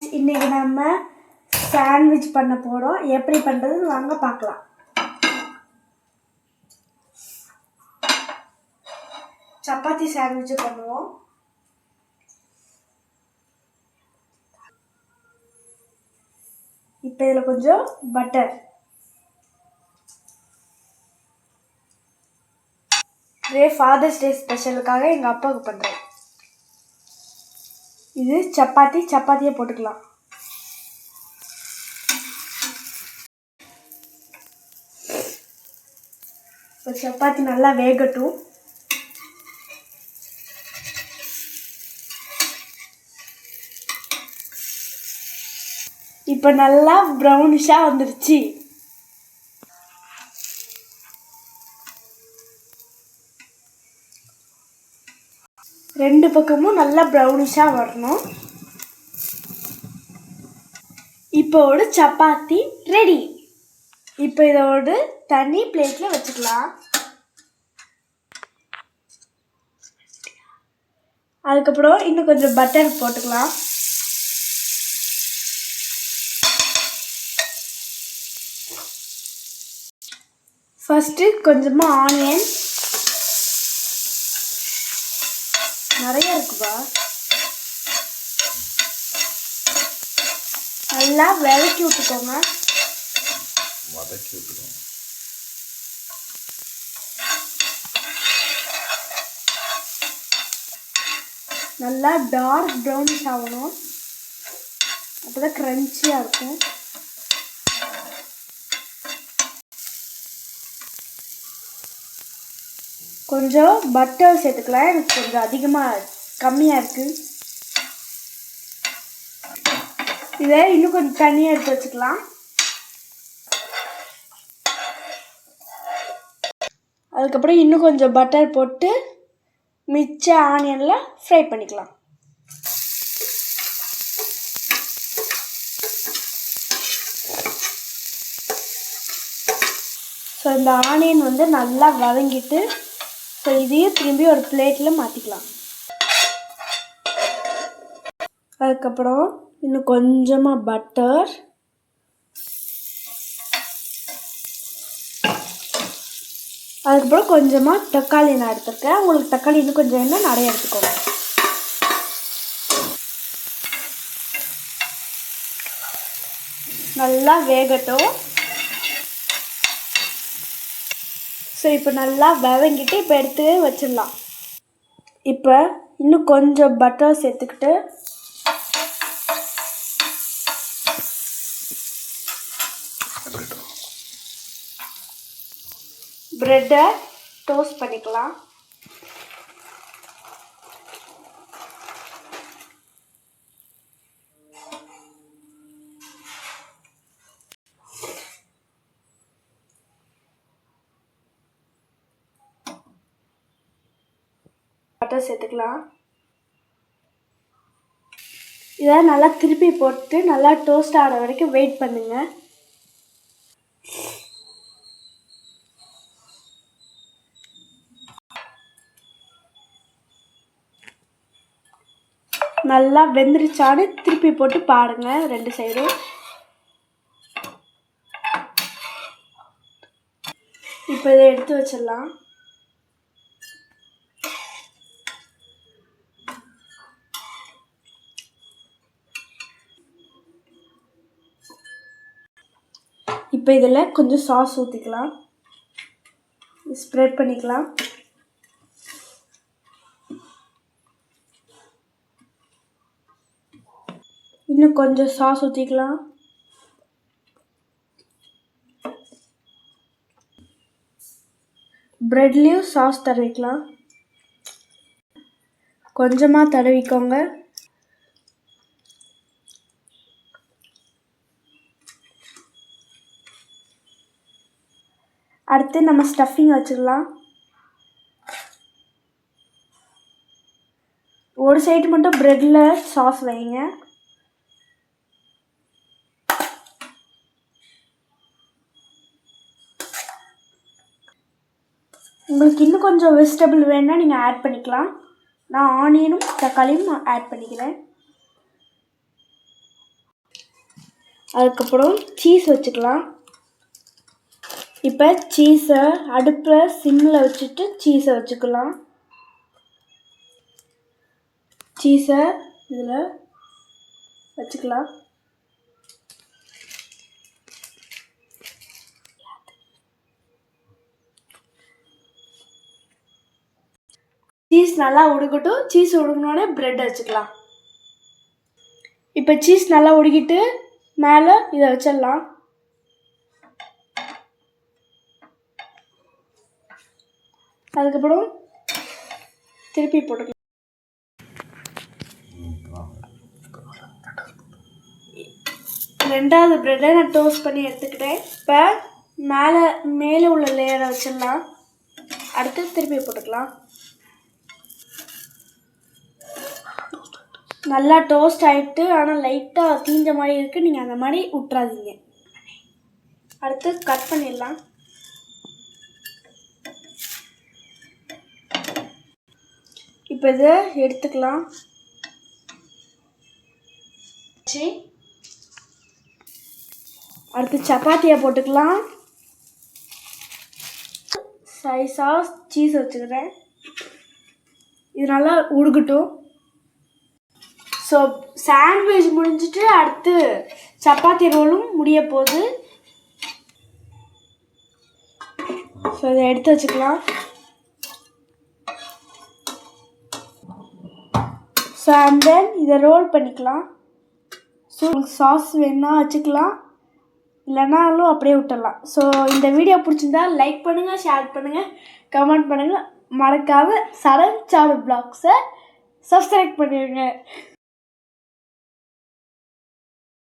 இன்னைக்கு நம்ம சாண்ட்விச் பண்ண போறோம். எப்படி பண்றதுன்னு வாங்க பார்க்கலாம். சப்பாத்தி சாண்ட்விச் பண்ணுவோம். இப்போ இதில் கொஞ்சம் பட்டர், இதே ஃபாதர்ஸ் டே ஸ்பெஷலுக்காக எங்கள் அப்பாவுக்கு பண்ணுறேன். இது சப்பாத்தியை போட்டுக்கலாம். இப்போ சப்பாத்தி நல்லா வேகட்டும். இப்போ நல்லா ப்ரௌனிஷாக வந்துருச்சு. ரெண்டு பக்கமும் நல்லா ப்ரௌனிஷாக வரணும். இப்போ ஒரு சப்பாத்தி ரெடி. இப்போ இதோடு தனி பிளேட்டில் வச்சுக்கலாம். அதுக்கப்புறம் இன்னும் கொஞ்சம் பட்டர் போட்டுக்கலாம். ஃபஸ்ட்டு கொஞ்சமாக ஆனியன், நிறைய இருக்குப்பா, நல்லா வதக்கி விட்டுக்கோங்க. நல்லா டார்க் ப்ரௌனிஷ் ஆகணும், அப்போ தான் க்ரன்ச்சியாக இருக்கும். கொஞ்சம் பட்டர் சேர்த்துக்கலாம், எனக்கு கொஞ்சம் கம்மியாக இருக்குது. இதை இன்னும் கொஞ்சம் தனியாக எடுத்து வச்சுக்கலாம். அதுக்கப்புறம் இன்னும் கொஞ்சம் பட்டர் போட்டு மிச்ச ஆனியனில் ஃப்ரை பண்ணிக்கலாம். ஸோ இந்த ஆனியன் நல்லா வதங்கிட்டு, ஸோ இதையும் திரும்பி ஒரு பிளேட்டில் மாற்றிக்கலாம். அதுக்கப்புறம் இன்னும் கொஞ்சமாக பட்டர், அதுக்கப்புறம் கொஞ்சமாக தக்காளி நான் எடுத்துருக்கேன். உங்களுக்கு தக்காளி இன்னும் கொஞ்சம் என்ன நிறைய எடுத்துக்கோங்க. நல்லா வேகட்டும். ஸோ இப்போ நல்லா வதங்கிட்டு இப்போ எடுத்து வச்சிடலாம். இப்போ இன்னும் கொஞ்சம் பட்டர் சேர்த்துக்கிட்டு ப்ரெட்டை டோஸ்ட் பண்ணிக்கலாம். பட்டர் சேர்த்துக்கலாம். இதை நல்லா திருப்பி போட்டு நல்லா டோஸ்ட் ஆகிற வரைக்கும் வெயிட் பண்ணுங்க. நல்லா வெந்துருச்சான்னு திருப்பி போட்டு பாருங்க ரெண்டு சைடும். இப்போ இதை எடுத்து வச்சிடலாம். இப்போ இதில் கொஞ்சம் சாஸ் ஊற்றிக்கலாம், ஸ்ப்ரெட் பண்ணிக்கலாம். இன்னும் கொஞ்சம் சாஸ் ஊற்றிக்கலாம். ப்ரெட்லேயும் சாஸ் தடவிக்கலாம். கொஞ்சமாக தடவிக்கோங்க. அடுத்து நம்ம ஸ்டஃபிங் வச்சிடலாம். ஒரு சைடு மட்டும் ப்ரெட்டில் சாஸ் வைங்க. உங்களுக்கு இன்னும் கொஞ்சம் வெஜிடபிள் வேணுன்னா நீங்கள் ஆட் பண்ணிக்கலாம். நான் ஆனியனும் தக்காளியும் ஆட் பண்ணிக்கிறேன். அதுக்கப்புறம் சீஸ் வச்சுக்கலாம். இப்போ சீஸை அடுப்பில் சிம்மில் வச்சுட்டு சீஸை வச்சுக்கலாம். சீஸை இதில் வச்சுக்கலாம். சீஸ் நல்லா உடுக்கட்டும். சீஸ் உடுக்கினோடனே ப்ரெட் வச்சுக்கலாம். இப்போ சீஸ் நல்லா உடுக்கிட்டு மேலே இதை வச்சிடலாம். அதுக்கப்புறம் திருப்பி போட்டுக்கலாம். ரெண்டாவது ப்ரெட்டை நான் டோஸ்ட் பண்ணி எடுத்துக்கிட்டேன். இப்போ மேலே உள்ள லேயரை வச்சிடலாம். அடுத்து திருப்பி போட்டுக்கலாம். நல்லா டோஸ்ட் ஆகிட்டு ஆனால் லைட்டாக தீஞ்ச மாதிரி இருக்குது. நீங்கள் அந்த மாதிரி விட்றாதீங்க. அடுத்து கட் பண்ணிடலாம். இப்போ இதை எடுத்துக்கலாம். அடுத்து சப்பாத்தியை போட்டுக்கலாம். சைஸாக சீஸ் வச்சுக்கிறேன். இது நல்லா உடுக்கட்டும். ஸோ சாண்ட்விச் முடிஞ்சிட்டு அடுத்து சப்பாத்தி ரோலும் முடிய போகுது. ஸோ இதை எடுத்து வச்சுக்கலாம். ஸோ அண்ட் தென் இதை ரோல் பண்ணிக்கலாம். ஸோ உங்களுக்கு சாஸ் வேணுன்னா வச்சுக்கலாம், இல்லைனாலும் அப்படியே விட்டுடலாம். ஸோ இந்த வீடியோ பிடிச்சிருந்தா லைக் பண்ணுங்கள், ஷேர் பண்ணுங்கள், கமெண்ட் பண்ணுங்கள். மறக்காமல் சரண் சாரு ப்ளாக்ஸை சப்ஸ்கிரைப் பண்ணிடுங்க.